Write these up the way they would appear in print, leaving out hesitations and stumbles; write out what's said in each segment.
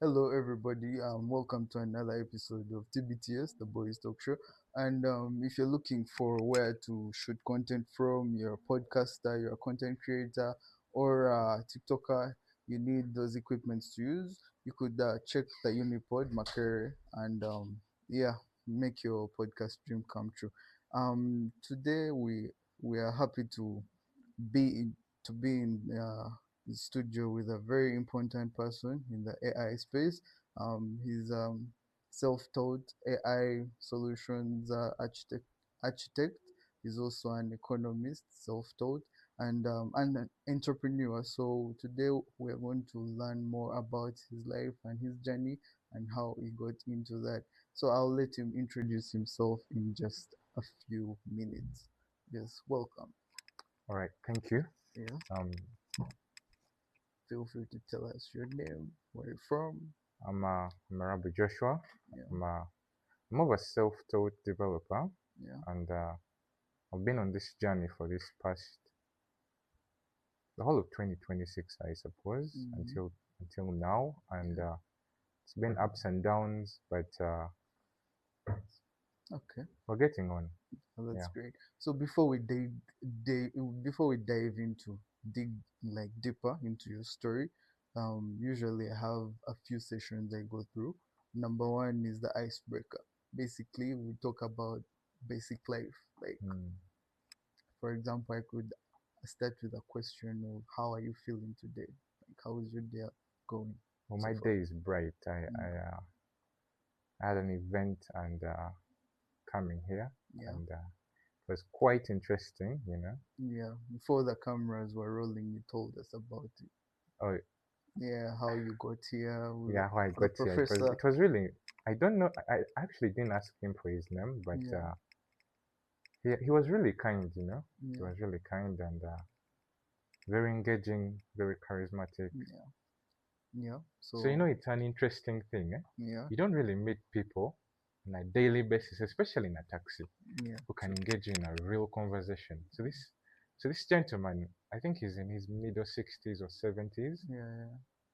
Hello, everybody. Welcome to another episode of Tbts, the Boys Talk Show. And if you're looking for where to shoot content from, you're a podcaster, you're a content creator, or a TikToker, you need those equipments to use. You could check the Unipod Makere and yeah, make your podcast dream come true. Today we are happy be be in the studio with a very important person in the AI space. He's self-taught AI solutions architect. He's also an economist, self-taught, and an entrepreneur. So today we are going to learn more about his life and his journey and how he got into that. So I'll let him introduce himself in just a few minutes. Yes, welcome. All right, thank you. Yeah. Um, Feel free to tell us your name, where you're from. I'm Erabu Joshua. Yeah, I'm more of a self-taught developer, yeah. and I've been on this journey for this past the whole of 2026, I suppose, Hmm. until now, and Yeah. it's been ups and downs, but Okay, we're getting on. well, that's Yeah. great. So before we dive into dig like deeper into your story, usually I have a few sessions I go through. Number one is the icebreaker. Basically, we talk about basic life. Like, Mm. for example, I could start with a question of how are you feeling today? Like, how is your day going Well, so my far? day is bright. Mm, I had an event and coming here, yeah. and it was quite interesting. Yeah, before the cameras were rolling, you told us about it. Oh, Yeah, how you got here with yeah, how I the got here. professor. It was really. I don't know. I actually didn't ask him for his name, but Yeah, he was really kind. He yeah, was really kind and very engaging, very charismatic. yeah, yeah. So So, it's an interesting thing. Eh? yeah, You don't really meet people on a daily basis, especially in a taxi, yeah, who can true. engage you in a real conversation. So this gentleman, I think he's in his middle 60s or 70s. Yeah,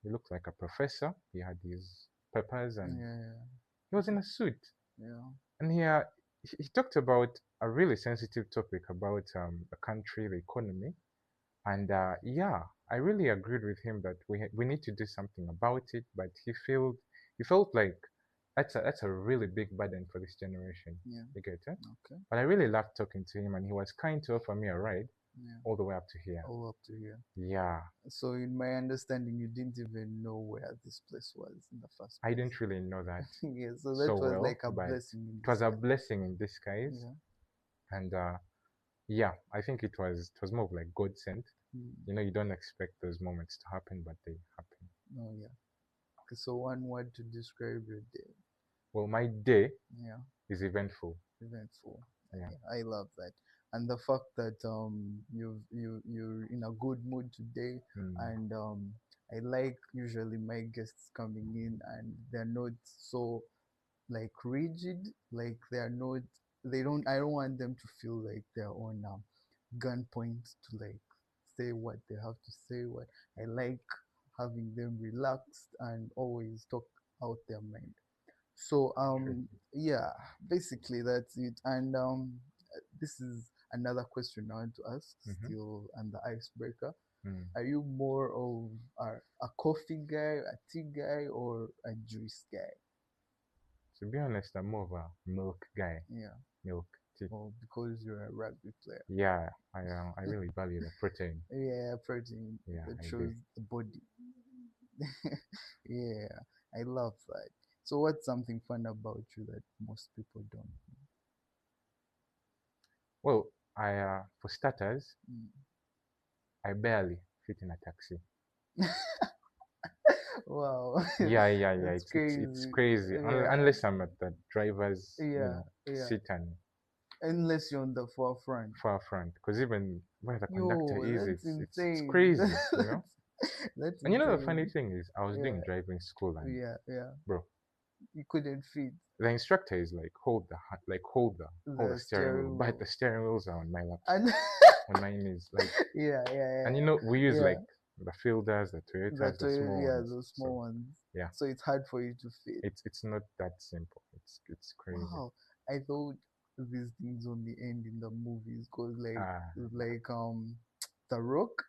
He looked like a professor. He had his papers yeah, and yeah, he was in a suit. yeah, And he talked about a really sensitive topic about the country, the economy. And yeah, I really agreed with him that we need to do something about it. But he felt like that's a really big burden for this generation. yeah, You get it? yeah. Okay, But I really loved talking to him, and he was kind to offer me a ride yeah. all the way up to here. All up to here. Yeah, So, in my understanding, you didn't even know where this place was in the first I place. didn't really know that Yeah, so that so was well, like a but blessing in it was a disguise. blessing in disguise. Yeah. And yeah, I think it was more of like God sent. Mm. You don't expect those moments to happen, but they happen. Oh, yeah. Okay, so one word to describe your day. Well, my day Yeah. is eventful. Eventful. Yeah. Yeah, I love that. And the fact that you're in a good mood today, Mm. and I like usually my guests coming in and they're not so like rigid, like they're not they don't I don't want them to feel like they're on gunpoint to like say what they have to say. What I like having them relaxed and always talk out their mind. So True. yeah, basically that's it. And this is another question I want to ask, Mm-hmm. still and the icebreaker. Mm. Are you more of a coffee guy, a tea guy, or a juice guy? To be honest, I'm more of a milk guy. Yeah, Milk, tea. well, because you're a rugby player. Yeah, I really value the protein. Yeah, protein Yeah, that I do. shows the body. Yeah, I love that. So what's something fun about you that most people don't Well, I for starters, know? I barely fit in a taxi. Mm. Wow, Yeah. that's It's crazy. crazy. Yeah, Unless I'm at the driver's, yeah, yeah. seat and Unless you're on the forefront. far front, because even where the conductor Yo, is, that's it's insane. crazy. That's And the funny insane. thing is, I was Yeah, doing driving school, and yeah. bro, You couldn't fit the instructor is like, hold the the steering wheel, steering but wheel. the steering wheels are on my laps, And on my knees, like, yeah, and yeah, we use yeah, like the Fielders, the Toyotas, That the small yeah, ones. those small So ones. yeah, So it's hard for you to fit. it's not that simple. It's crazy. Wow, I thought these things only end in the movies because Ah, like The Rock,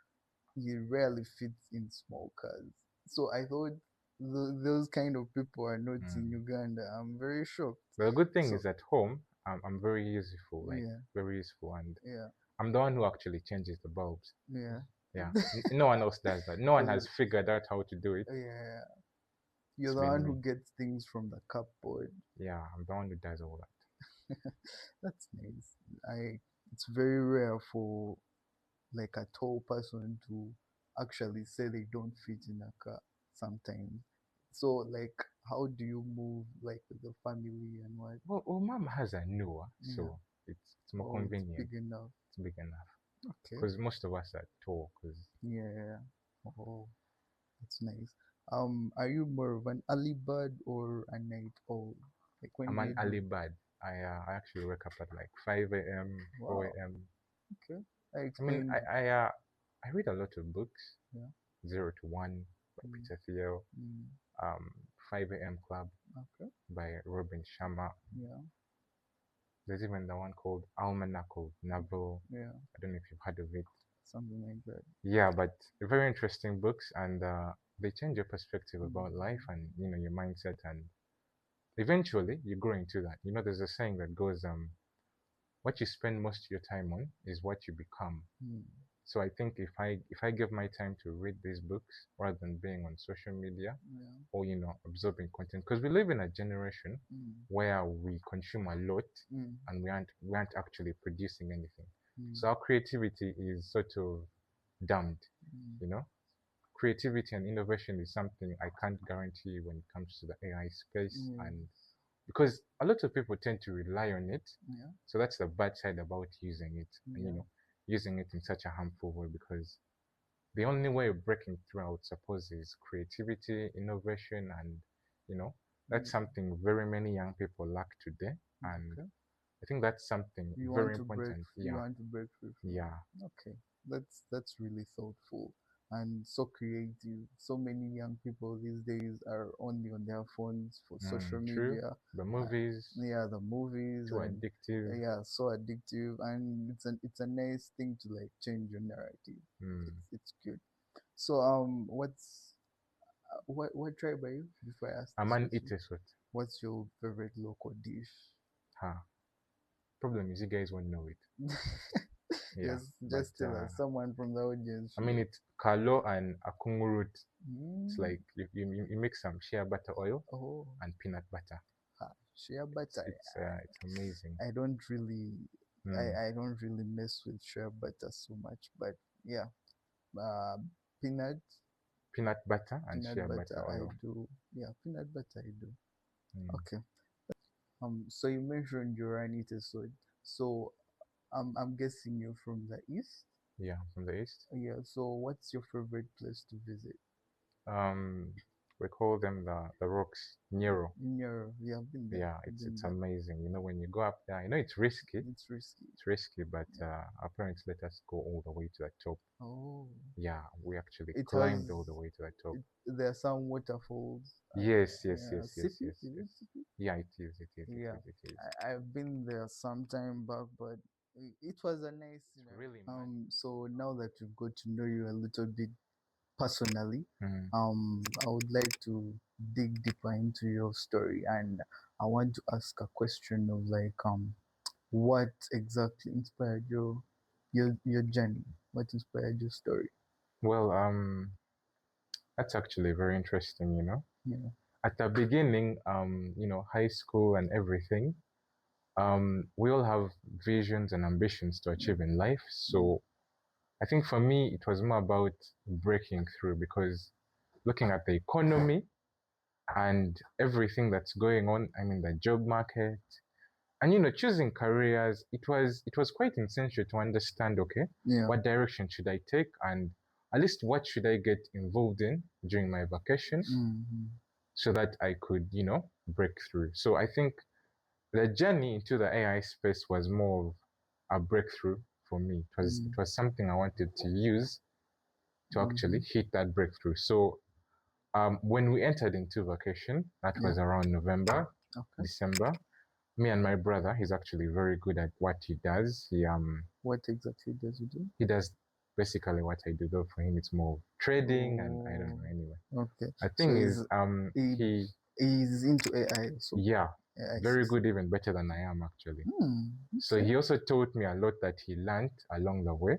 he rarely fits in small cars. So I thought those kind of people are not in mm. Uganda. I'm very shocked. But the good thing So is at home, I'm very useful, like yeah, very useful, and yeah, I'm the one who actually changes the bulbs. yeah. Yeah, no one else does that. No one has So figured out how to do it. yeah, you're It's the been one who me. gets things from the cupboard. Yeah, I'm the one who does all that. That's nice. I It's very rare for like a tall person to actually say they don't fit in a car sometimes. So like how do you move like with the family and what? Well, mom has a newer, Yeah. so it's more Oh, it's convenient. big enough. It's big enough Okay. because most of us are tall. Because Yeah. Oh, that's nice. Are you more of an early bird or a night owl? Like when I'm do an you do? early bird. I actually wake up at like 5 a.m., 4 Wow. a.m. Okay. That I mean, explains. I read a lot of books. Yeah. 0 to 1 by Mm, Peter Thiel. mm, Um, 5 a.m. Club okay. by Robin Sharma. Yeah. There's even the one called Almanac of Navel. Yeah. I don't know if you've heard of it. Something like that. Yeah, but very interesting books, and they change your perspective about life Mm, and your mindset, and eventually you grow into that. There's a saying that goes, what you spend most of your time on is what you become. mm, So I think if I give my time to read these books rather than being on social media yeah. or absorbing content, because we live in a generation Mm, where we consume a lot mm, and we aren't actually producing anything. mm, So our creativity is sort of damned, mm, you know. Creativity and innovation is something I can't guarantee when it comes to the AI space, mm, and because a lot of people tend to rely on it, yeah. so that's the bad side about using it, and Yeah. using it in such a harmful way, because the only way of breaking through, I would suppose, is creativity, innovation, and you know that's Mm, something very many young people lack today, and okay. I think that's something You very want to break. important. You Yeah, want to break free from yeah, it. Okay. That's really thoughtful and so creative. So many young people these days are only on their phones for social true. media. The Uh, movies yeah, the movies too and addictive. yeah, so addictive, and it's a nice thing to like change your narrative. Mm. It's good. So what tribe are you? Before I ask A this man question, eats what? what's your favorite local dish? Huh. Problem is, you guys won't know it. Yeah, Yes, but just tell us. Someone from the audience I should. mean, it's kalo and akungurut. It's Mm. like you mix some shea butter oil Oh, and peanut butter. shea It's butter. it's uh, it's amazing. I don't really, Mm. I don't really mess with shea butter so much, but yeah, uh, peanut, Peanut butter and peanut shea butter butter I oil. do. Yeah, peanut butter I do. Mm. Okay. So you mentioned you're an eater, so I'm guessing you're from the east. Yeah, from the east. Yeah. So what's your favorite place to visit? Um, we call them the rocks, Nero. In your, yeah, I've been there. Yeah, I've it's been it's there. amazing. When you go up there, it's risky. It's risky. It's risky, but Yeah. our parents let us go all the way to the top. Oh, Yeah, we actually it has. climbed all the way to the top. There are some waterfalls. Yes, yes, Yeah, yes, yes, city. yes, Is yes. it city? Yeah, it is, it is, it Yeah, is, it is. I've been there some time back, but it was a nice It's scenery. really mad. So now that we've got to know you a little bit personally, Mm. I would like to dig deeper into your story, and I want to ask a question of like, what exactly inspired your journey? What inspired your story? Well, that's actually very interesting, Yeah. At the beginning, high school and everything, we all have visions and ambitions to Yeah. achieve in life. Mm, So I think for me, it was more about breaking through, because looking at the economy and everything that's going on, I mean, the job market, and choosing careers, it was quite essential to understand, okay, yeah. what direction should I take, and at least what should I get involved in during my vacations, Mm-hmm. so that I could break through. So I think the journey into the AI space was more of a breakthrough for me. It was Mm, it was something I wanted to use to actually hit that breakthrough. So when we entered into vacation, that Yeah. was around November, Okay. December. Me and my brother, he's actually very good at what he does. What exactly does he do? He does basically what I do, though for him it's more trading and I don't Oh, know anyway. okay. The So thing is, he he's into AI, so yeah, AI very system. good, even better than I am actually. So Okay. he also taught me a lot that he learned along the way,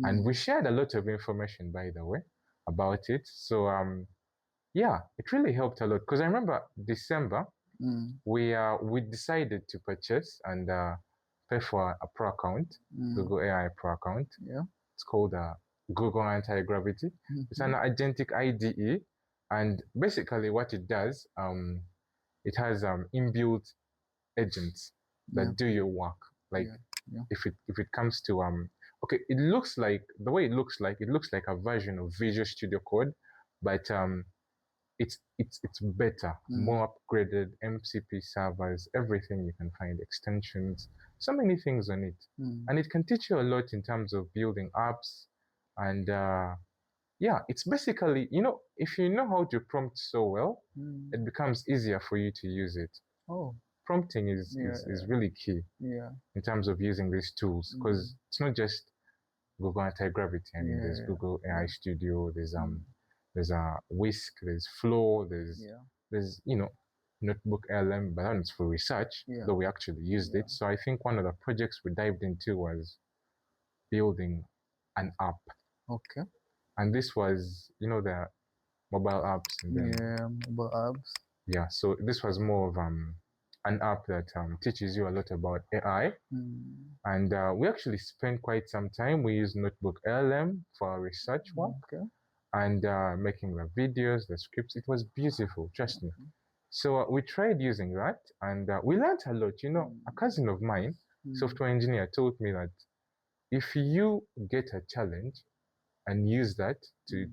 and we shared a lot of information, by the way, about it. So yeah, it really helped a lot because I remember December Mm. we decided to purchase and pay for a pro account, Google AI Pro account. Yeah. It's called Google Anti-Gravity. It's an Mm-hmm. agentic IDE, and basically what it does, it has inbuilt agents Yeah. that do your work. Like Yeah. Yeah. if it comes to okay, it looks like the way it looks like a version of Visual Studio Code, but it's better, more upgraded MCP servers, everything you can find, extensions, so many things on it, and it can teach you a lot in terms of building apps, and yeah, it's basically if you know how to prompt so well, it becomes easier for you to use it. Oh. Prompting is Yeah. is really key Yeah. in terms of using these tools because it's not just Google Anti-Gravity. I mean, there's Yeah. Google AI Yeah. Studio, there's a Whisk, there's Flow, Yeah. there's Notebook LM, but that's for research, Yeah. though we actually used Yeah. it. So I think one of the projects we dived into was building an app, Okay. and this was the mobile apps, and then Yeah. Mobile apps. yeah, so this was more of an app that teaches you a lot about AI. And we actually spent quite some time. We used Notebook LM for our research work Okay. and making the videos, the scripts. It was beautiful, trust me. So we tried using that and we learned a lot. A cousin of mine, software engineer, told me that if you get a challenge and use that to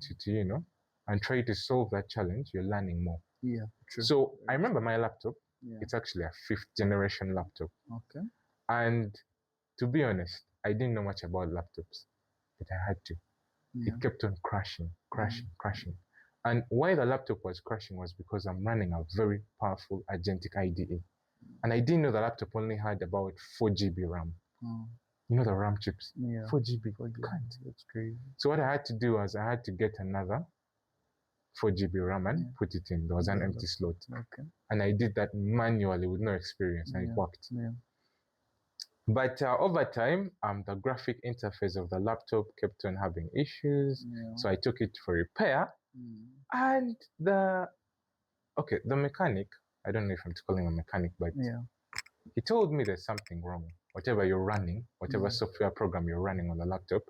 and try to solve that challenge, you're learning more. Yeah. True. So I remember my laptop, Yeah. it's actually a fifth generation laptop. Okay. And to be honest, I didn't know much about laptops, but I had to. Yeah. It kept on crashing, crashing, crashing. And why the laptop was crashing was because I'm running a very powerful agentic IDE. And I didn't know the laptop only had about 4 GB RAM. The RAM chips. Yeah. 4 GB. 4 GB. Can't. That's crazy. So what I had to do was I had to get another 4 GB RAM and put it in. There was an empty slot. Okay. And I did that manually with no experience, and it worked. Yeah. But over time, the graphic interface of the laptop kept on having issues. Yeah. So I took it for repair. And the mechanic, I don't know if I'm calling him a mechanic, but Yeah. he told me there's something wrong. Whatever you're running, whatever software program you're running on the laptop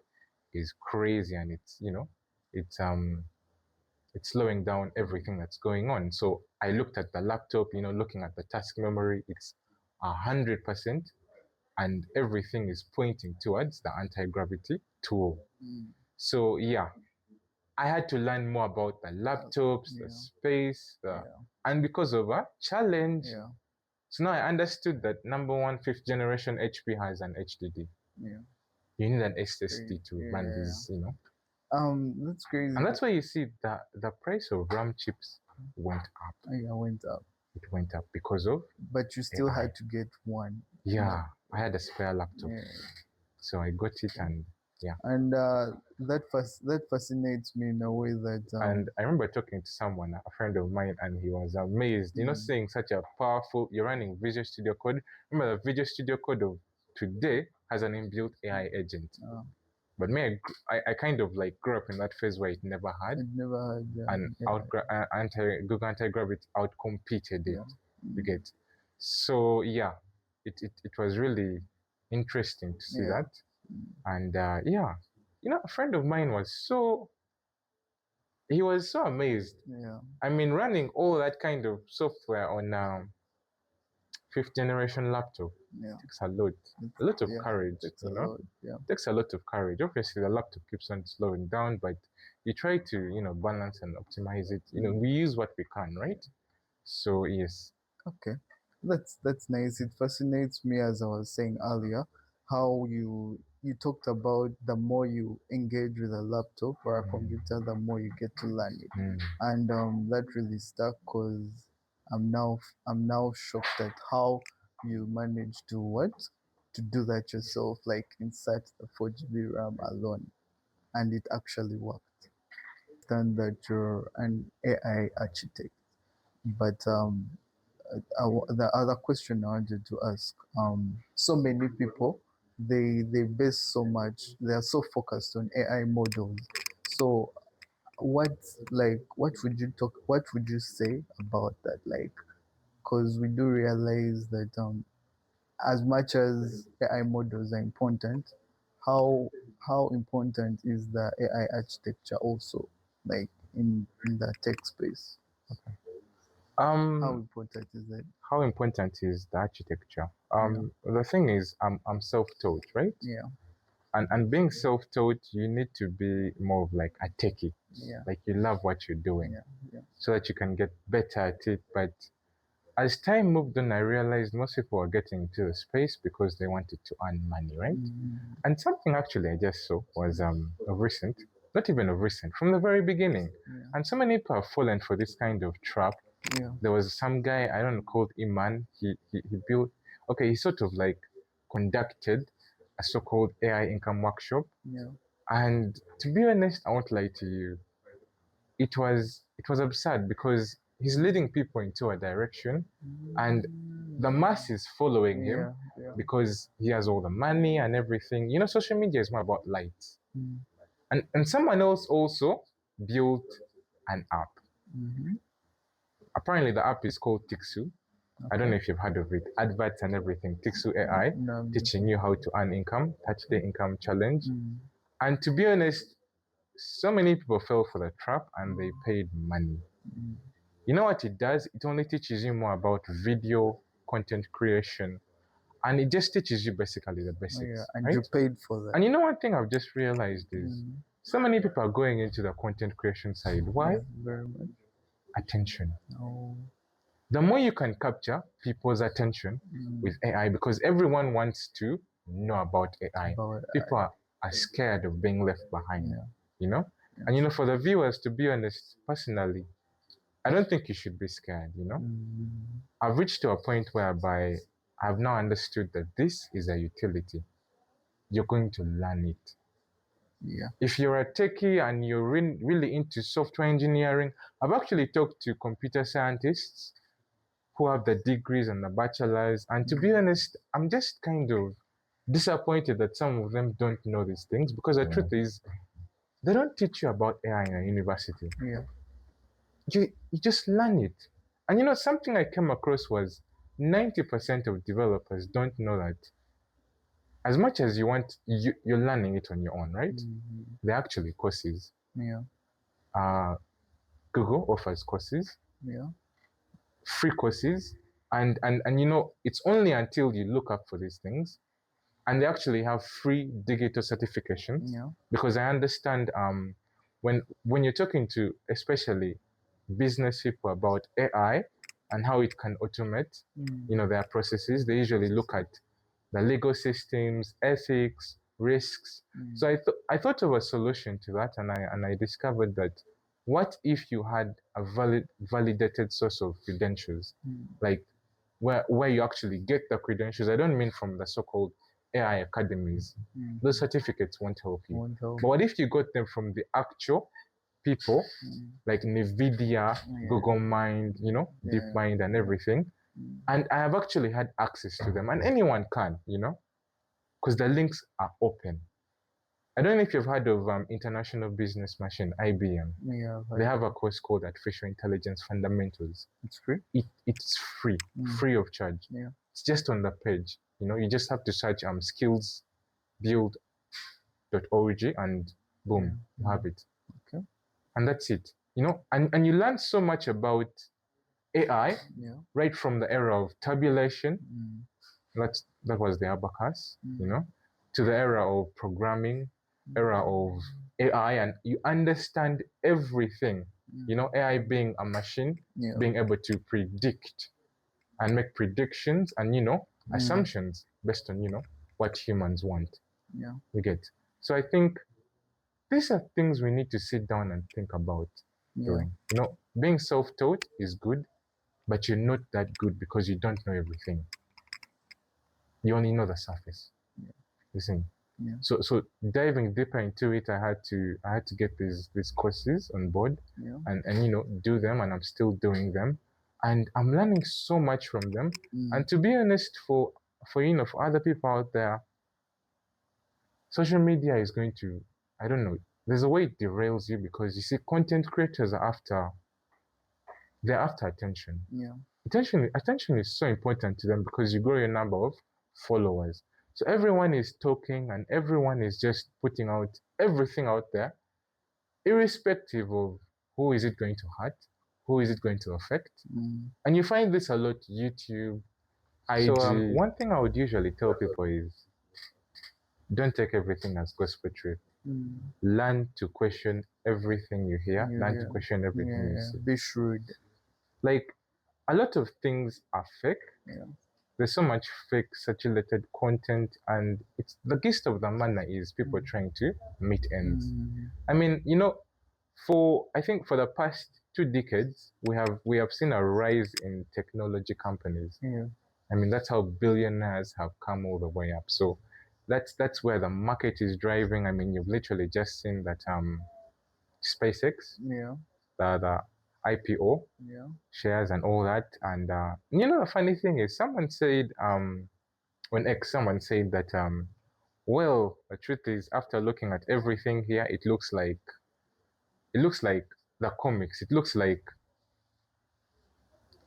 is crazy, and it's slowing down everything that's going on. So I looked at the laptop, looking at the task memory, it's 100%, and everything is pointing towards the anti-gravity tool. So yeah, I had to learn more about the laptops, the space, and because of a challenge. Yeah. So now I understood that number one, fifth generation HP has an HDD. Yeah. You need an SSD to run these, That's crazy. And that's why you see the price of RAM chips went up. Yeah, went up. It went up because of. But you still AI. had to get one. Yeah, I had a spare laptop, so I got it, and yeah. And that fascinates me in a way that. And I remember talking to someone, a friend of mine, and he was amazed. Seeing such a powerful. You're running Visual Studio Code. Remember, the Visual Studio Code of today has an inbuilt AI agent. But me, I kind of like grew up in that phase where it never had. It never had. And Google Anti-Gravity outcompeted it. You get. So yeah, it was really interesting to see that. And yeah, a friend of mine was so amazed. Yeah. I mean, running all that kind of software on fifth generation laptop takes a lot of courage. Takes a lot. Yeah. Takes a lot of courage. Obviously, the laptop keeps on slowing down, but you try to balance and optimize it. We use what we can, right? So yes. Okay, that's nice. It fascinates me, as I was saying earlier, how you you talked about the more you engage with a laptop or a Mm, computer, the more you get to learn it, mm, and that really stuck because I'm now shocked at how you managed to what to do that yourself, like insert the 4 GB RAM alone, and it actually worked. Understand that you're an AI architect, but the other question I wanted to ask, so many people, they base so much, they are so focused on AI models. So what, like, what would you say about that? Like, because we do realize that as much as AI models are important, how how important is the AI architecture also, like in the tech space? okay. How Um, important is it? how important is the architecture? Yeah, The thing is, I'm self-taught, right? yeah, And being self-taught, you need to be more of like a techie, yeah, like you love what you're doing, yeah, yeah. so that you can get better at it. But as time moved on, I realized most people are getting into the space because they wanted to earn money, right? Mhm. And something actually I just saw was of recent, not even of recent, from the very beginning. Yeah, And so many people have fallen for this kind of trap. yeah, There was some guy, I don't know, called Iman. He built, okay, he sort of like conducted a so-called AI income workshop. yeah. And to be honest, I won't lie to you, it was absurd because he's leading people into a direction, and the Mm. mass is following him Yeah, yeah. because he has all the money and everything. You know, social media is more about lights. Mm. And someone else also built an app. Mm-hmm. Apparently, the app is called Tixu. I don't Okay. know if you've heard of it. Adverts and everything. Tixu AI, No, I'm just. teaching you how to earn income, 30-day income challenge. Mm. And to be honest, so many people fell for the trap and they paid money. Mm. You know what it does? It only teaches you more about video content creation, and it just teaches you basically the Oh, yeah, basics, and you right? paid for that. And you know one thing I've just realized is Mm. so many people are going into the content creation side. Why? Yeah, very much. Attention. Oh. The more you can capture people's attention Mm. with AI, because everyone wants to know about AI. About People are scared of being left behind, yeah, you know? yeah. And for the viewers, to be honest, personally, I don't think you should be scared. Mm. I've reached to a point whereby I've now understood that this is a utility. You're going to learn it. Yeah. If you're a techie and you're really into software engineering, I've actually talked to computer scientists who have the degrees and the bachelors. And to be Mm. honest, I'm just kind of disappointed that some of them don't know these things because the truth is, they don't teach you about AI in a university. Yeah. You just learn it. And something I came across was 90% of developers don't know that as much as you want, you're learning it on your own, right? Mm-hmm. They're actually courses. Yeah. Uh, Google offers courses, Yeah. free courses, and it's only until you look up for these things, and they actually have free digital certifications, Yeah. because I understand when you're talking to especially business people about AI and how it can automate Mm. their processes, they usually look at the legal systems, ethics, risks. Mm. So I thought of a solution to that, and I discovered that what if you had a validated source of credentials, Mm. like where you actually get the credentials. I don't mean from the so-called AI academies. Mm. Those certificates won't help you. Won't help. But what if you got them from the actual people, Mm. like NVIDIA, Yeah. Google Mind, Yeah. DeepMind, and Yeah. everything? Mm. And I have actually had access to them, and anyone can, because the links are open. I don't know if you've heard of International Business Machine, IBM. Yeah. They But have a course called Artificial Intelligence Fundamentals. it's free. It's free, Mm. free of charge. Yeah. It's just on the page. You just have to search skillsbuild.org, and Yeah. boom, you Mm. have it. Okay. And that's it. And you learn so much about AI Yeah. right from the era of tabulation. Mm. That was the abacus, Mm. to the era of programming, era of Mm. AI, and you understand everything. Mm. AI being a machine, Yeah. being able to predict and make predictions and Mm. assumptions based on what humans want. Yeah. You get. So I think these are things we need to sit down and think about Yeah. doing. Being self-taught is good, but you're not that good because you don't know everything. You only know the surface. Yeah. You see. Yeah. So diving deeper into it, I had to get these courses on board, Yeah. and do them, and I'm still doing them, and I'm learning so much from them. Mm. And to be honest, for other people out there, social media is going to, I don't know, there's a way it derails you because you see, content creators they're after attention. Yeah. Attention is so important to them because you grow your number of followers. So everyone is talking and everyone is just putting out everything out there, irrespective of who is it going to hurt, who is it going to affect. Mm. And you find this a lot YouTube, So IG. one thing I would usually tell people is don't take everything as gospel truth. Mm. Learn to question everything you hear. Yeah. Learn to Yeah. question everything Yeah. you Yeah. see. Be shrewd. Like a lot of things are fake. Yeah. There's so much fake saturated content, and it's the gist of the matter is people Mm. trying to meet ends. Mm. I mean, I think for the past 2 decades, we have seen a rise in technology companies. Yeah. I mean, that's how billionaires have come all the way up. So that's where the market is driving. I mean, you've literally just seen that SpaceX, Yeah. the IPO Yeah. shares and all that. And the funny thing is, someone said that well, the truth is, after looking at everything here, it looks like the comics. It looks like,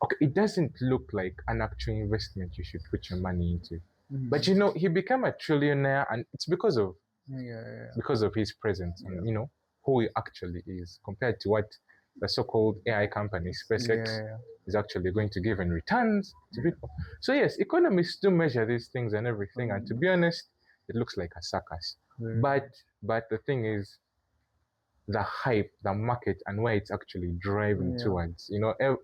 okay, it doesn't look like an actual investment you should put your money into. But Mm. he became a trillionaire, and it's because of Yeah. Yeah. because of his presence Yeah. and who he actually is compared to what the so-called AI company SpaceX Yeah. is actually going to give in returns to people. So yes, economists do measure these things and everything, and to be honest, it looks like a circus. Very But the thing is, the hype, the market, and where it's actually driving Yeah. towards.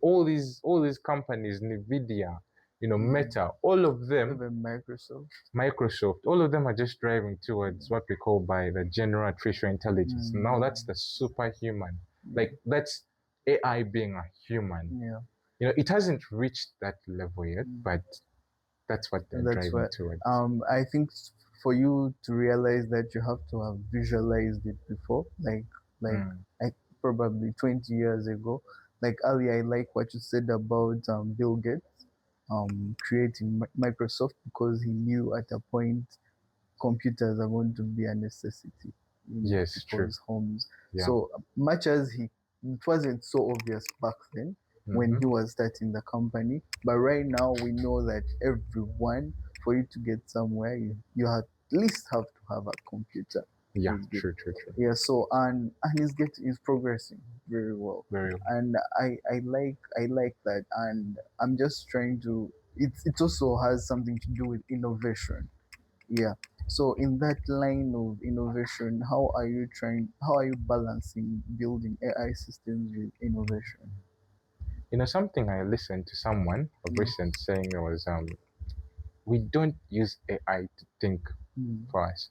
All these companies, Nvidia, Mm. Meta, all of them, Even Microsoft. Microsoft, all of them are just driving towards what we call by the general artificial intelligence. Now Mm. that's the superhuman. Yeah. Like that's AI being a human. Yeah. It hasn't reached that level yet, Mm. but that's what they're That's driving what towards. I think for you to realize that you have to have visualized it before, like Mm. I probably 20 years ago. Like Ali, I like what you said about Bill Gates creating Microsoft because he knew at a point computers are going to be a necessity in Yes, true. people's homes. Yeah. So much as it wasn't so obvious back then when Mm-hmm. he was starting the company, but right now we know that everyone, for you to get somewhere, you at least have to have a computer. Yeah, Let's get- true, true, true. Yeah, so and he's progressing very well, Very well. and I like that, and I'm just trying to. It also has something to do with innovation. Yeah. So in that line of innovation, how are you balancing building AI systems with innovation? Something I listened to someone of Mm. recent saying was, we don't use AI to think Mm. for us.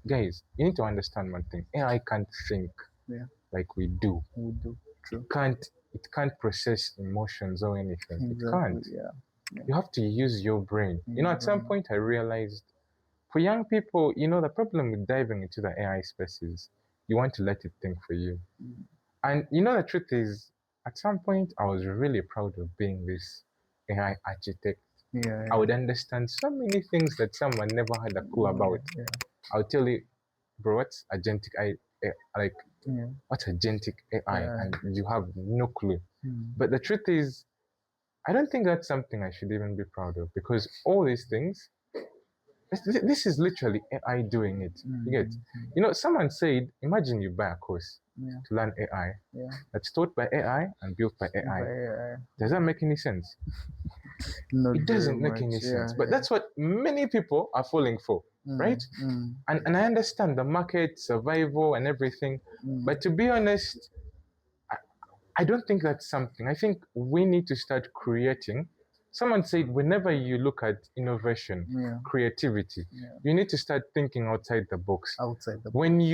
Guys, you need to understand one thing. AI can't think Yeah, like we do. we do. True. It can't process emotions or anything. It Exactly. can't. Yeah. Yeah. You have to use your brain. Your At some brain. point I realized for young people, the problem with diving into the AI space is you want to let it think for you. Mm. And the truth is, at some point I was really proud of being this AI architect. Yeah. I Yeah. would understand so many things that someone never had a clue Yeah. about. Yeah. I'll tell you, bro, what's agentic AI? Like, Yeah. what's agentic AI? Yeah. And you have no clue. Mm. But the truth is, I don't think that's something I should even be proud of because all these things, this is literally AI doing it. You get? Mm. Someone said, imagine you buy a course Yeah. to learn AI Yeah. that's taught by AI and built by But AI. yeah, Does that make any sense? not It very doesn't make much. any Yeah. sense. But Yeah. that's what many people are falling for, Mm. right? Mm. And I understand the market, survival, and everything. Mm. But to be honest, I, I don't think that's something. I think we need to start creating someone said whenever you look at innovation, Yeah. creativity, Yeah. you need to start thinking outside the box. Outside the When box.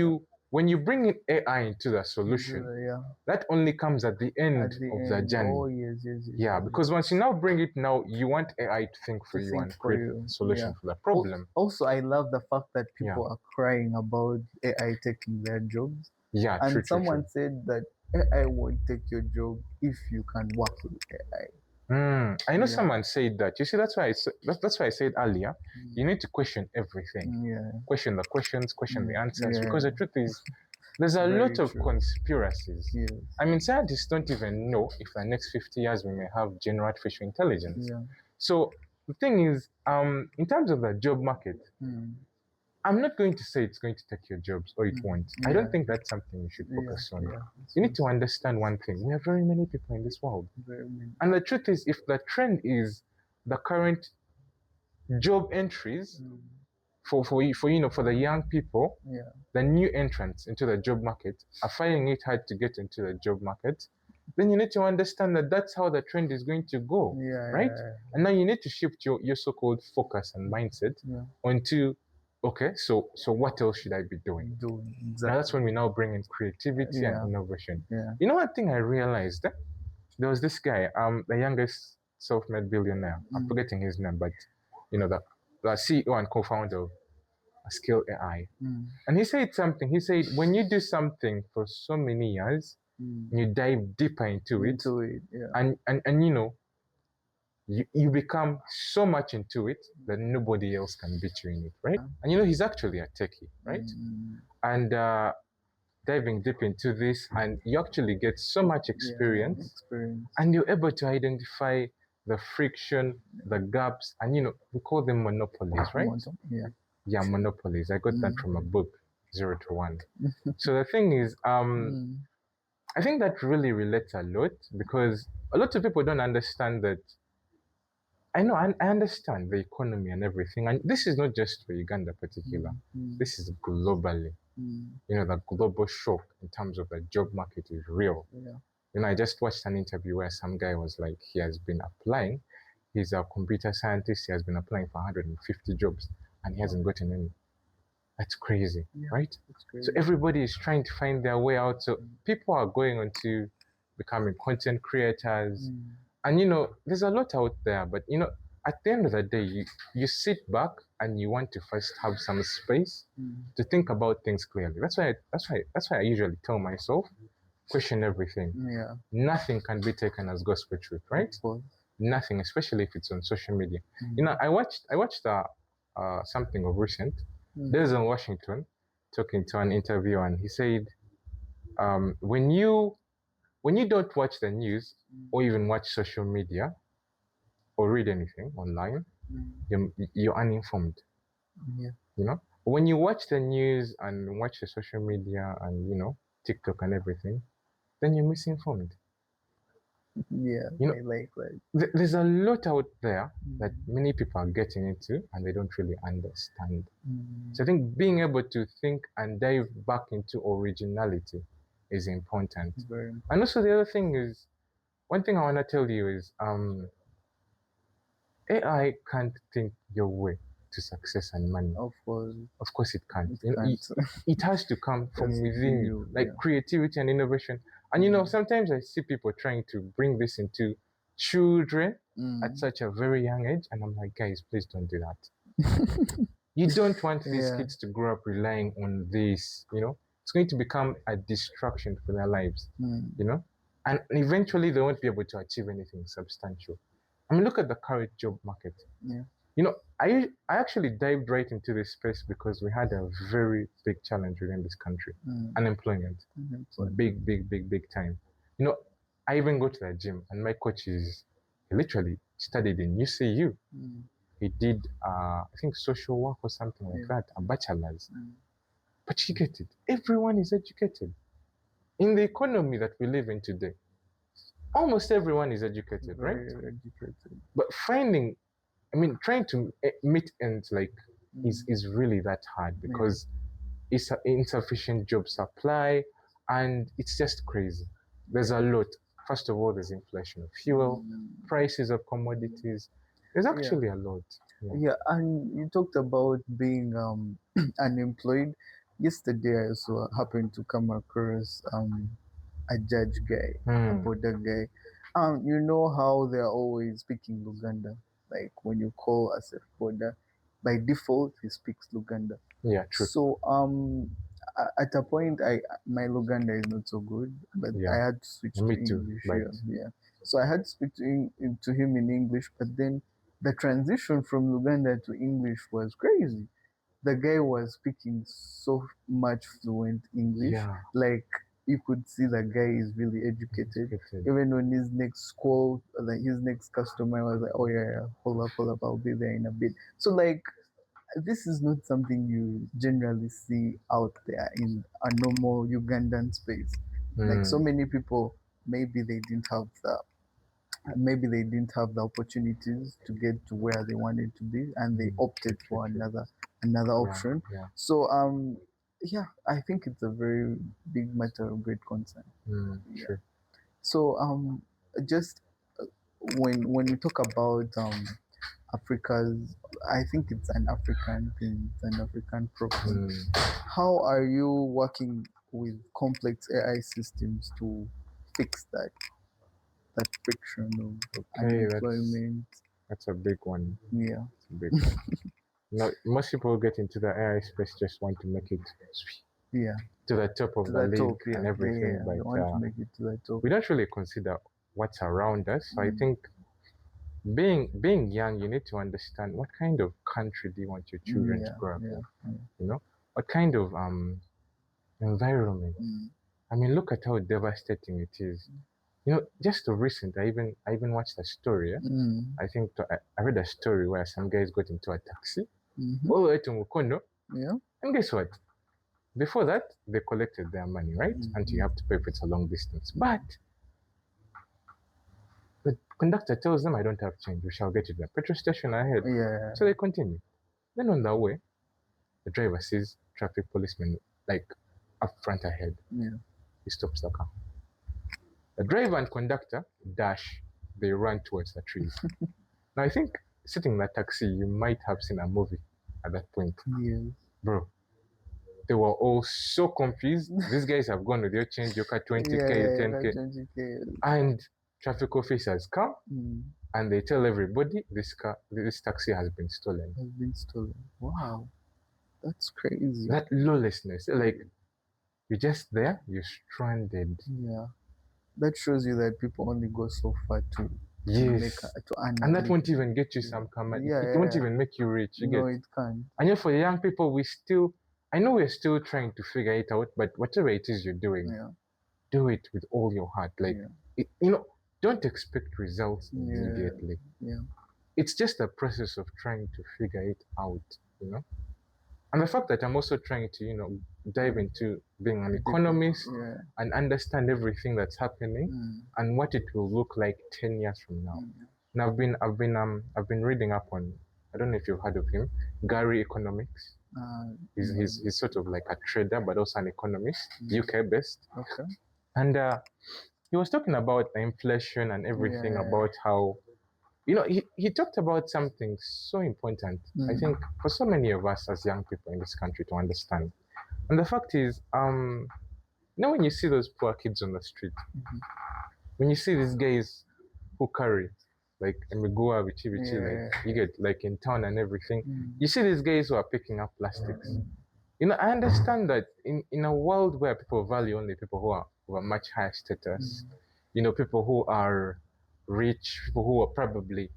you bring in AI into the solution, Yeah. that only comes at the end At the of the end. journey. Oh yes, yes, yes, Yeah, yes, because yes. once you now bring it now, you want AI to think for To you think and for create you. a Yeah. solution for the problem. Also, I love the fact that Yeah. people are crying about AI taking their jobs. Yeah, true, And true, true. someone said that AI won't take your job if you can work with AI. I know Yeah. someone said that. You see, that's why I said earlier. You need to question everything. Yeah. Question the questions, question the answers. Because the Yeah. truth is, there's a lot Very of true. conspiracies. Yes. I mean, scientists don't even know if the next 50 years we may have general artificial intelligence. Yeah. So the thing is, in terms of the job market, Mm. I'm not going to say it's going to take your jobs or it won't. I don't Yeah. think that's something you should Yeah. focus on. Yeah. You need to understand one thing. We have very many people in this world. Very many. And the truth is, if the trend is the current job entries Mm. for the young people, Yeah. the new entrants into the job market are finding it hard to get into the job market, then you need to understand that that's how the trend is going to go, Yeah. right? Yeah. And now you need to shift your so-called focus and mindset Yeah. onto, okay, so what else should I be doing? Doing Now that's exactly. when we now bring in creativity and Yeah. innovation. Yeah. You know, one thing I realized, there was this guy, the youngest self-made billionaire. I'm forgetting his name, but you know the CEO and co-founder of Skill AI. Mm. And he said something. He said, when you do something for so many years, Mm. you dive deeper into it, Into it. Yeah. and you know, you become so much into it that nobody else can beat you in it, right? And you know, he's actually a techie, right? Mm. And diving deep into this, and you actually get so much Yeah. experience, Experience. and you're able to identify the friction, the gaps, and you know, we call them monopolies, right? Yeah. Yeah, monopolies. I got that Mm. from a book, Zero to One. So the thing is, Mm. I think that really relates a lot because a lot of people don't understand that. I know, I understand the economy and everything, and this is not just for Uganda particular. Mm. This is globally. Mm. You know, the global shock in terms of the job market is real. Yeah. You know, I just watched an interview where some guy was like, he has been applying. He's a computer scientist. He has been applying for 150 jobs, and he hasn't gotten any. That's crazy, Yeah. right? That's So crazy. everybody is trying to find their way out. So people are going on to becoming content creators. Mm. And you know, there's a lot out there, but you know, at the end of the day, you sit back and you want to first have some space Mm. to think about things clearly. That's why I usually tell myself, question everything. Yeah. Nothing can be taken as gospel truth, right? Of course. Nothing, especially if it's on social media. Mm. You know, I watched something of recent. Mm. There's in Washington talking to an interviewer, and he said, when you don't watch the news or even watch social media or read anything online, Mm. you're uninformed. Yeah. You know, when you watch the news and watch the social media and you know TikTok and everything, then you're misinformed. Yeah. You know, I like that. there's a lot out there that Mm. many people are getting into and they don't really understand. Mm. So I think being able to think and dive back into originality is important. Very And important. also the other thing is, one thing I want to tell you is, AI can't think your way to success and money. Of course. Of course, it can't. It You know, can't. it has to come Has from to be within you, you. like Yeah. creativity and innovation. And you know, sometimes I see people trying to bring this into children at Mm. such a very young age, and I'm like, guys, please don't do that. You don't want these Yeah. kids to grow up relying on this. You know, it's going to become a distraction for their lives. Mm. You know, and eventually they won't be able to achieve anything substantial. I mean, look at the current job market. Yeah. You know, I actually dived right into this space because we had a very big challenge within this country. Mm. Unemployment. Unemployment. Big time. You know, I even go to the gym and my coach he literally studied in UCU. Mm. He did, I think, social work or something like Yeah. that, a bachelor's. Mm. But you get it. Everyone is educated. In the economy that we live in today, almost everyone is educated, right? Very educated. But trying to meet ends like Mm. is really that hard because it's an insufficient job supply and it's just crazy. There's a lot. First of all, there's inflation of fuel, Mm, prices of commodities. There's yeah. actually a lot. Yeah. Yeah, and you talked about being unemployed. Yesterday, I also happened to come across a judge guy, a Hmm. border guy. You know how they're always speaking Luganda. Like when you call a safe border, by default he speaks Luganda. Yeah, true. So at a point, I my Luganda is not so good, but I Yeah. had to switch to Me too. English. But Yeah, yeah. So I had to speak to him in English, but then the transition from Luganda to English was crazy. The guy was speaking so much fluent English, yeah, like you could see the guy is really educated. educated. Even when his next call, like his next customer was like, "Oh yeah, yeah, hold up, I'll be there in a bit." So like this is not something you generally see out there in a normal Ugandan space. Like so Hmm. many people, maybe they didn't have the opportunities to get to where they wanted to be, and they True, opted true, for true. another Yeah, option. yeah. So yeah, I think it's a very big matter of great concern. Yeah. True. So just when we talk about Africa's, I think it's an African thing, it's an African problem. Hmm. How are you working with complex AI systems to fix that friction of Okay, unemployment? that's a big one. Yeah, It's a big one. No, most people get into the AI space just want to make it yeah, to the top to of the the league top. Yeah, and yeah, yeah, everything, yeah. They but want to make it to the top. we don't really consider what's around us. So I Mm, think being young, you need to understand what kind of country do you want your children to yeah, grow up yeah, in. yeah. You know, what kind of environment. Mm, I mean, look at how devastating it is. You know, just of recent, I even watched a story. Yeah? mm, I think I read a story where some guys got into a taxi mm-hmm. all the way to Mukono, Yeah. and guess what? Before that, they collected their money, right? Until Mm-hmm. you have to pay if it's a long distance. But the conductor tells them, I don't have change. We shall get you to the petrol station ahead. Yeah. So they continue. Then on their way, the driver sees traffic policemen like up front ahead. Yeah. He stops the car. The driver and conductor dash. They run towards the trees. Now I think sitting in that taxi, you might have seen a movie at that point. Yes. Bro, they were all so confused. These guys have gone with your change, your car Yeah, 20K, yeah, yeah, that 10K. 20K. And traffic officers come Mm, and they tell everybody this taxi has been stolen. has been stolen. Wow, that's crazy. That lawlessness, like you're just there, you're stranded. Yeah, that shows you that people only go so far Yes. to earn a And that won't living. even get you Yeah, some common. yeah, It yeah, won't yeah. even make you rich. You No, get. it can't. And yet for young people, I know we're still trying to figure it out, but whatever it is you're doing, Yeah, do it with all your heart. Like, yeah, don't expect results yeah, immediately. yeah. It's just a process of trying to figure it out, you know? And the fact that I'm also trying to, dive into being an economist Yeah. and understand everything that's happening Mm, and what it will look like 10 years from now. mm, And I've been reading up on, I don't know if you've heard of him, Gary Economics. no. He's sort of like a trader, but also an economist, Mm, UK based. okay. And he was talking about the inflation and everything Yeah. about how, he talked about something so important, I Mm, think, for so many of us as young people in this country to understand. And the fact is, when you see those poor kids on the street, mhm. when you see these guys who carry, like Emigua, Vichi, like Yeah. you get like in town and everything, Mm, you see these guys who are picking up plastics. I understand that in a world where people value only people who are of a much higher status, mm, people who are rich, people who are probably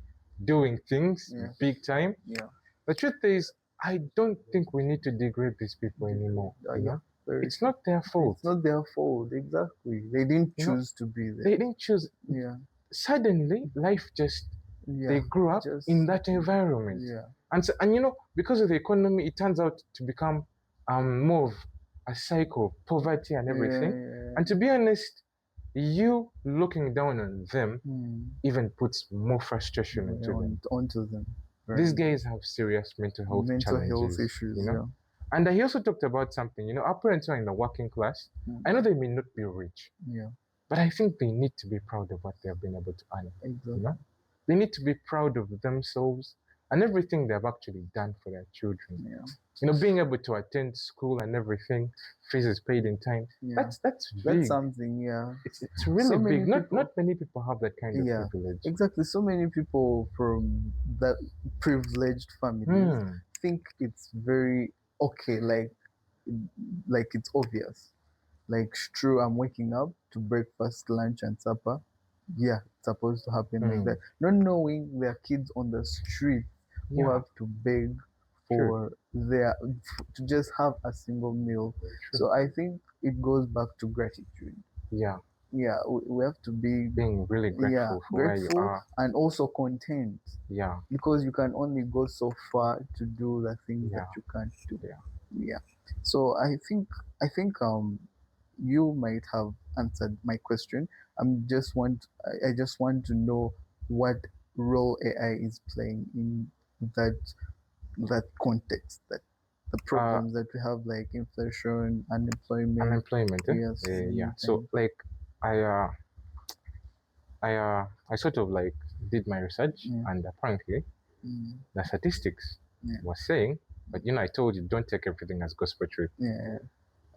doing things yeah. big time. Yeah. The truth is, I don't think we need to degrade these people anymore. Yeah. Very It's true. not their fault. It's not their fault. Exactly. They didn't You know, choose to be there. they didn't choose. Yeah. Suddenly, life just Yeah. they grew up Just in that environment, yeah. and because of the economy, it turns out to become more of a cycle of poverty and Yeah. everything. Yeah. And to be honest, you looking down on them Hmm. even puts more frustration Yeah, into them. onto them. These Very guys have serious mental health mental health challenges, issues. Yeah. And he also talked about something, our parents are in the working class. Mm, I know they may not be rich, yeah. But I think they need to be proud of what they have been able to earn. You know, exactly. they need to be proud of themselves and everything they have actually done for their children. Yeah, Being able to attend school and everything, fees is paid in time. yeah. That's That's big. something. Yeah. It's So really many big. Not people. many people have that kind of Yeah, privilege. exactly. So many people from that privileged families Hmm. think it's very okay, like it's obvious. Like, it's true, I'm waking up to breakfast, lunch, and supper. Yeah, it's supposed to happen like Hmm. that. Not knowing there are kids on the street who Yeah. have to beg True. for to just have a single meal. True. So I think it goes back to gratitude. Yeah. Yeah, we have to be, Being really yeah, grateful for where you grateful are. and also content, Yeah. because you can only go so far to do the things that Yeah. you can't do. Yeah. Yeah. So I think you might have answered my question. I just want to know what role AI is playing in that that context, that the Uh, problems that we have, like inflation, unemployment. Unemployment. Yes, Yeah. many So times. like, I uh, I sort of like did my research, Yeah. and apparently Mm, the statistics yeah. was saying, but I told you don't take everything as gospel truth. Yeah.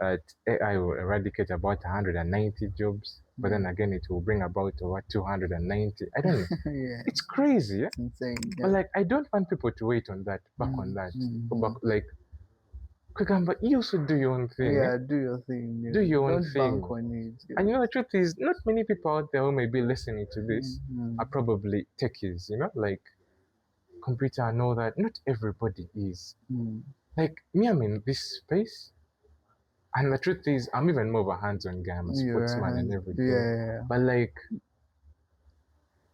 That AI will eradicate about 190 jobs, but Yeah. then again it will bring about over 290. I don't know. Yeah. It's crazy, yeah? It's insane. But Yeah. like I don't want people to wait on that, back on Mm, that, go back mm, like Kwekamba, you also do your own thing, eh? yeah, do your thing. Do Yeah. your own Don't bank thing. on it. And Yeah. the truth is, not many people out there who may be listening to this Mm, are probably techies, like computer and all that. Not everybody is. mm, Like me, I'm in this space, and the truth is, I'm even more of a hands-on guy. I'm a your sportsman and hands. everything. Yeah. But like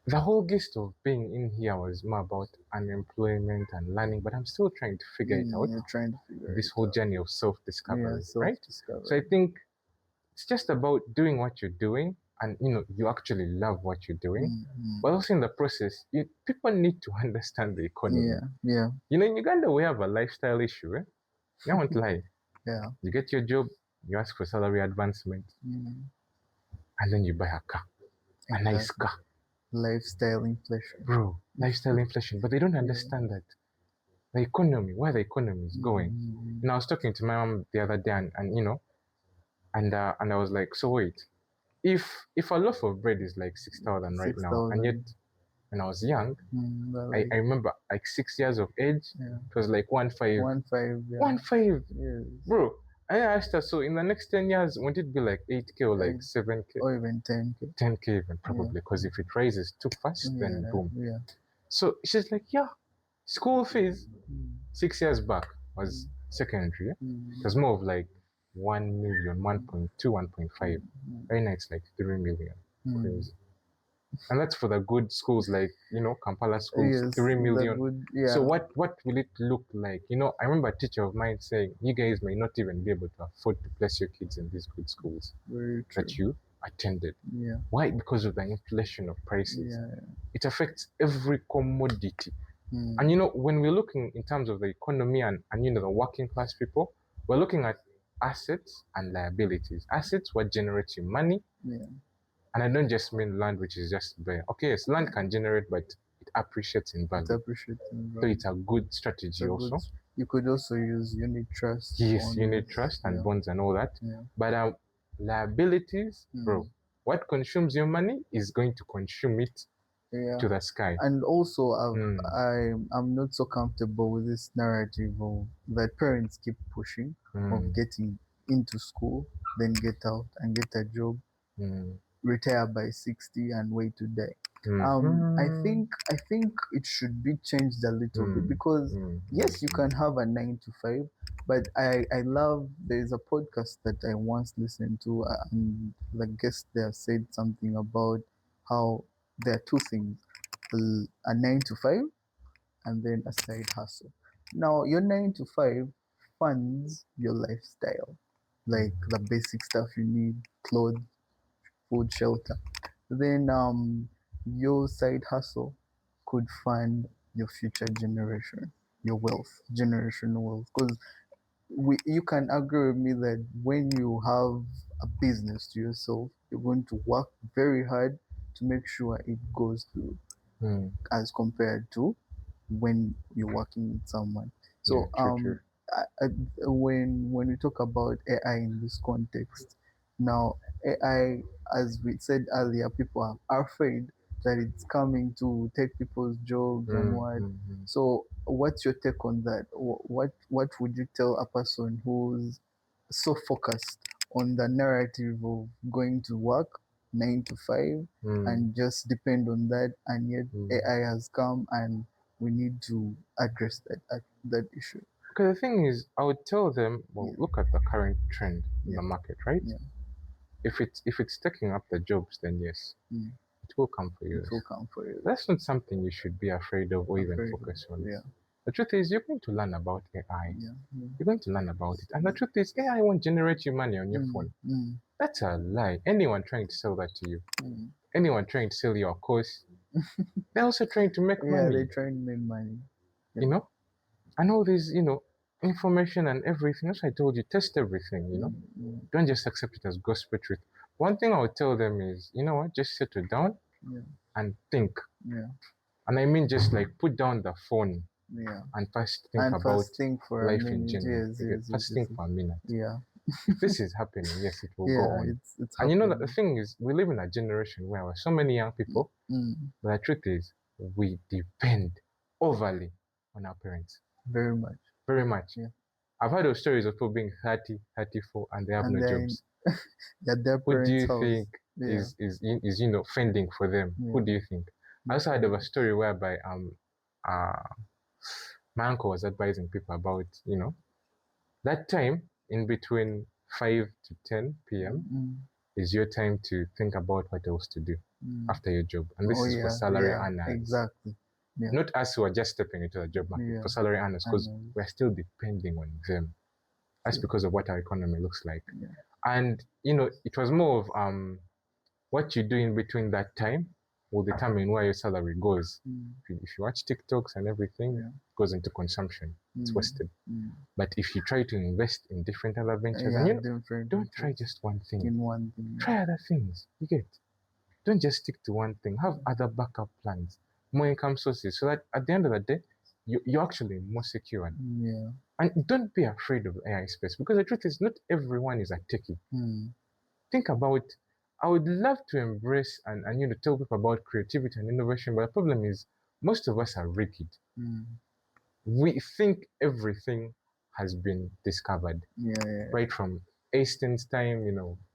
the whole gist of being in here was more about unemployment and learning, but I'm still trying to figure it out. You're trying to figure This it whole out. journey of Yeah, self-discovery, right? So I self-discovery. think it's just about doing what you're doing, and you actually love what you're doing. Mm, But also in the process, people need to understand the economy. yeah. Yeah. In Uganda, we have a lifestyle issue. Eh? I won't lie. Yeah. You get your job, you ask for salary advancement, Mm, and then you buy a car, a nice exactly. car. Lifestyle inflation. Bro, lifestyle inflation. But they don't Yeah. understand that the economy, where the economy is going. Mm, I was talking to my mom the other day, and I was like, so wait, if a loaf of bread is like 6,000 right now, and yet 6,000. when I was young, But I like, remember like 6 years of age, yeah. it was like 1.5, 1.5. Yeah. 1.5, Yes. bro. I asked her, so in the next 10 years, won't it be like 8K or like Like, 7K? or even 10K. 10K even Yeah. probably, because if it rises too fast, then Yeah. boom. Yeah. So she's like, yeah, school fees Mm, 6 years back mm, was secondary. It was mm, more of like 1 million, mm, 1.2, 1.5. mm, Right now it's like 3 million. mm. Crazy. And that's for the good schools like, Kampala schools, Yes, 3 the million. good, So yeah, what will it look like? I remember a teacher of mine saying, you guys may not even be able to afford to place your kids in these good schools very true. that you attended. Yeah, Why? Because of the inflation of prices. yeah. It affects every commodity. And Mm, when we're looking in terms of the economy and the working class people, we're looking at assets and liabilities. Assets, what generates you money, yeah, and I don't just mean land, which is just bare. Okay, yes, land can generate, but it appreciates in it's value. appreciating So value. it's a good It's strategy a good. also. You could also use unit trust Yes, you on. need trust and Yeah, bonds and all that. yeah, But liabilities, bro, mm, what consumes your money is going to consume it yeah. to the sky. And also, Mm, I'm not so comfortable with this narrative of that parents keep pushing of mm, getting into school, then get out and get a job, mm, retire by 60 and wait to die. I mm, think it should be changed a little bit, mm, because mm, mm, yes, you mm. can have a 9 to 5, but I love, there's a podcast that I once listened to, and the guest there said something about how there are two things: a 9 to 5 and then a side hustle. Now your 9 to 5 funds your lifestyle, like the basic stuff you need: clothes, food, shelter. Then your side hustle could fund your future generation, your wealth, generational wealth. Because you can agree with me that when you have a business to yourself, you're going to work very hard to make sure it goes through Mm. as compared to when you're working with someone. Yeah, So true, true. when we talk about AI in this context, now AI, as we said earlier, people are afraid that it's coming to take people's jobs and Mm, what. mm, mm. So what's your take on that? What would you tell a person who's so focused on the narrative of going to work 9 to 5 Mm, and just depend on that, and yet mm. AI has come and we need to address that issue. Okay, the thing is, I would tell them, well, Yeah, look at the current trend in yeah, the market, right? yeah. If it's taking up the jobs, then yes, Mm. it will come for It you. will come for you. That's not something you should be afraid of or even Afraid of. focus on. Yeah, The truth is, you're going to learn about AI. yeah, yeah. You're going to learn about it. And the truth is, AI won't generate you money on your Mm, phone. mm, That's a lie. Anyone trying to sell that to you, mm. anyone trying to sell your course, they're also trying to make Yeah, money, they're trying to make money. you Yeah. know? And all this, information and everything. As I told you, test everything. Mm, mm. Don't just accept it as gospel truth. One thing I would tell them is, you know what, just settle down Yeah, and think. yeah, And I mean, just like put down the phone yeah. and first think And about first thing for a life in minute, general. yes, You get yes, yes, first yes, think yes. for a minute. Yeah, If this is happening, yes, it will go yeah. on. It's And you know that the happening. thing is, we live in a generation where we're so many young Mm, people, mm. but the truth is, we depend overly on our parents. Very much. Very much. Yeah. I've heard of stories of people being 30, 34, and they have And no then jobs. at their Who do parents' you house. think Yeah, is fending for them? Who yeah. do you think? I Their also heard of a parents. story whereby uh my uncle was advising people about that time in between 5 to 10 p.m. Mm, is your time to think about what else to do mm. after your job, and Oh this is for yeah, salary yeah, earners, exactly. Yeah, not us who are just stepping into the job market. yeah. For salary earners, I because know. we're still depending on them. That's True. because of what our economy looks like. Yeah. And it was more of what you do in between that time will determine where your salary goes. Mm, If you watch TikToks and everything, yeah. it goes into consumption. It's Mm, wasted. mm. But if you try to invest in different other ventures, and Yeah, different don't try ventures just one thing. in one thing. Try other things. You get. Don't just stick to one thing. Have other backup plans, more income sources, so that at the end of the day, you're actually more secured. Yeah. And don't be afraid of AI space, because the truth is not everyone is a techie. Mm, Think about, I would love to embrace and tell people about creativity and innovation, but the problem is most of us are rigid. mm. We think everything has been discovered Yeah, right from Einstein's time,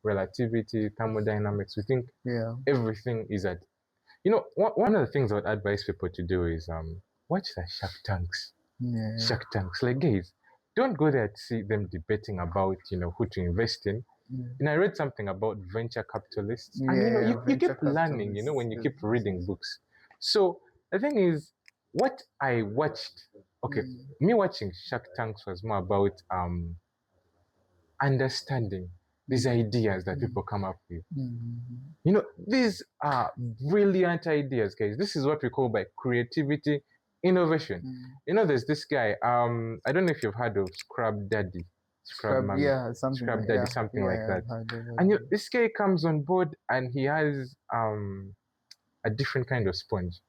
relativity, thermodynamics. We think yeah, everything is at, one of the things I would advise people to do is watch the Shark Tanks. yeah, Shark Tanks, like guys, don't go there to see them debating about, who to invest in. yeah, I read something about venture capitalists, and yeah. you keep Venture learning, capitalists. when you Yes, keep yes, reading yes. books. So the thing is, what I watched, okay, Mm, me watching Shark Tanks was more about understanding these mm, ideas that mm, people come up with. mm, These are brilliant ideas, guys. This is what we call by creativity, innovation. mm. There's this guy. I don't know if you've heard of Scrub Daddy, Scrub Scrub, Mommy, yeah, something Scrub like, Daddy, yeah, something like yeah. that. I've heard of And it. this guy comes on board and he has a different kind of sponge.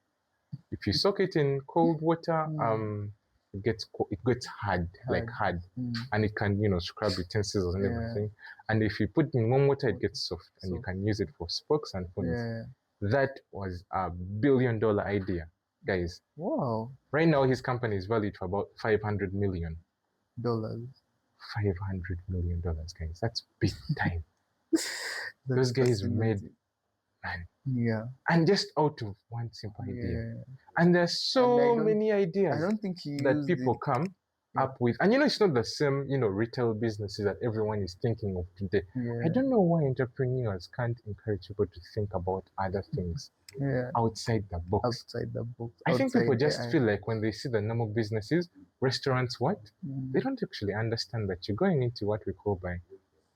If you soak it in cold water, Mm, it gets hard, like hard. hard, Mm, and it can scrub utensils and yeah. everything. And if you put it in warm water, it gets soft, and you So, can use it for spokes and phones. yeah. That was a $1 billion idea, guys. Wow. Right now, his company is valued for about 500 million. Dollars. $500 million, guys. That's big time. Those That's guys made, fascinating. man, Yeah. and just out of one simple idea. Yeah. And there's And so many I ideas don't think he that used people it. come Yeah. up with. And it's not the same, retail businesses that everyone is thinking of today. I Yeah. don't know why entrepreneurs can't encourage people to think about other things Yeah. outside the box. Outside the box, I think people outside just AI. feel like when they see the normal businesses, restaurants, what? They Mm, don't actually understand that you're going into what we call by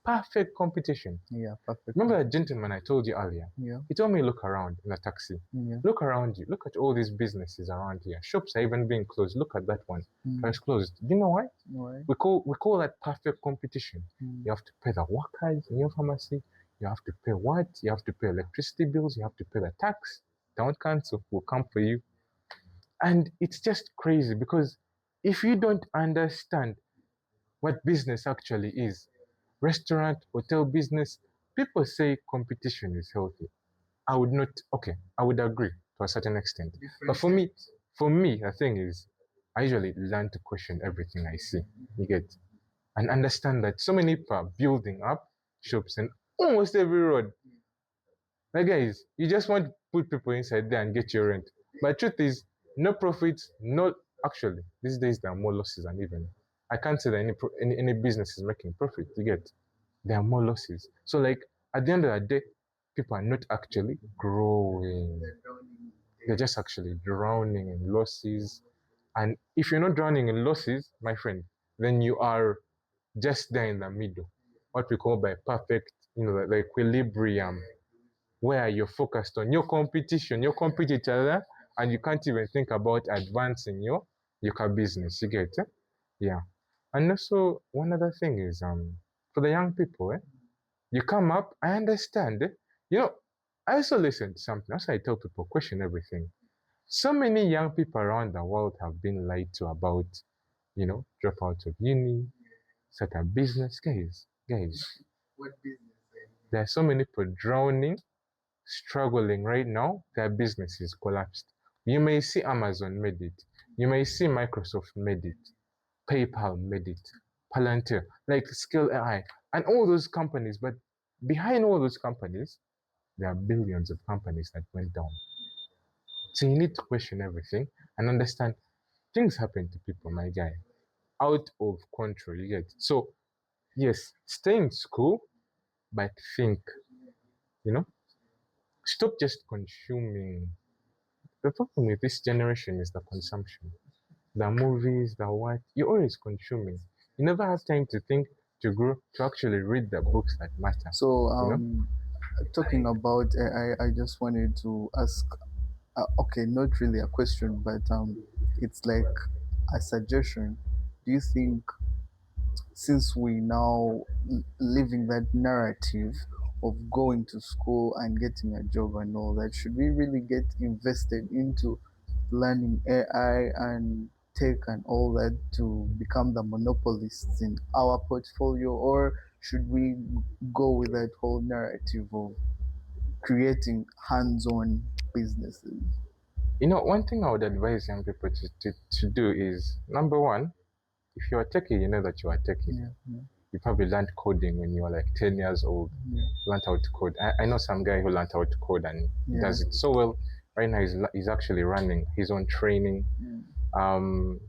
Perfect competition. Yeah, perfect. Remember that gentleman I told you earlier? Yeah, He told me look around in a taxi. yeah. Look around you. Look at all these businesses around here. Shops are even being closed. Look at that one. Mm. It's closed. Do you know why? Why? We call that perfect competition. Mm. You have to pay the workers in your pharmacy. You have to pay what? You have to pay electricity bills. You have to pay the tax. Town council will come for you. And it's just crazy because if you don't understand what business actually is, restaurant, hotel business, people say competition is healthy. I would not, okay, I would agree to a certain extent. But for me, the thing is, I usually learn to question everything I see. You get, and understand that so many people are building up shops in almost every road. Like guys, you just want to put people inside there and get your rent. But truth is, no profits, no actually these days there are more losses than even. I can't say that any business is making profit. You get, there are more losses. So like at the end of the day, people are not actually growing. They're just actually drowning in losses. And if you're not drowning in losses, my friend, then you are just there in the middle. What we call by perfect, the equilibrium, where you're focused on your competition, your competitor, and you can't even think about advancing your business. You get it? Yeah. And also one other thing is for the young people, you come up, I understand. You know, I also listen to something. That's why I tell people question everything. So many young people around the world have been lied to about, drop out of uni, start a business. Guys, there are so many people drowning, struggling right now. Their business is collapsed. You may see Amazon made it. You may see Microsoft made it. PayPal made it. Palantir, like Skill AI, and all those companies. But behind all those companies, there are billions of companies that went down. So you need to question everything and understand things happen to people, my guy, out of control. You get. So yes, stay in school, but think, you know, stop just consuming. The problem with this generation is the consumption. The movies, the what, you're always consuming. You never have time to think, to grow, to actually read the books that matter, So, you know? talking about AI, I just wanted to ask. Okay, not really a question, but it's like a suggestion. Do you think, since we now living that narrative of going to school and getting a job and all that, should we really get invested into learning AI and tech and all that to become the monopolists in our portfolio, or should we go with that whole narrative of creating hands-on businesses? One thing I would advise young people to do is number one, if you're a techie, you know that you are techie. Yeah, yeah, You probably learned coding when you were like 10 years old, yeah, learned how to code. I know some guy who learned how to code and yeah. does it so well. Right now, he's actually running his own training. Mm, Um,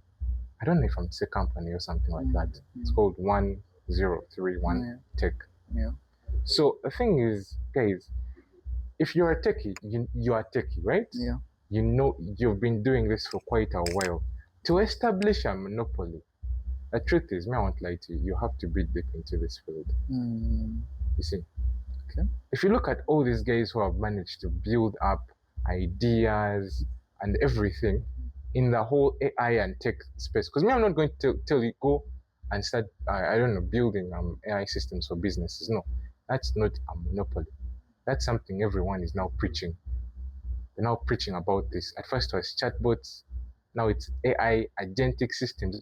I don't know if I'm to say company or something like that. It's mm, called 1031 yeah, Tech. yeah, So the thing is, guys, if you're a techie, you are techie, right? yeah. You know you've been doing this for quite a while. To establish a monopoly, the truth is, me, I won't lie to you, you have to be deep into this field. Mm, You see, okay. if you look at all these guys who have managed to build up ideas and everything in the whole AI and tech space, because me, I'm not going to tell you go and start, I don't know, building AI systems for businesses. No, that's not a monopoly. That's something everyone is now preaching. They're now preaching about this. At first, it was chatbots. Now it's AI agentic systems.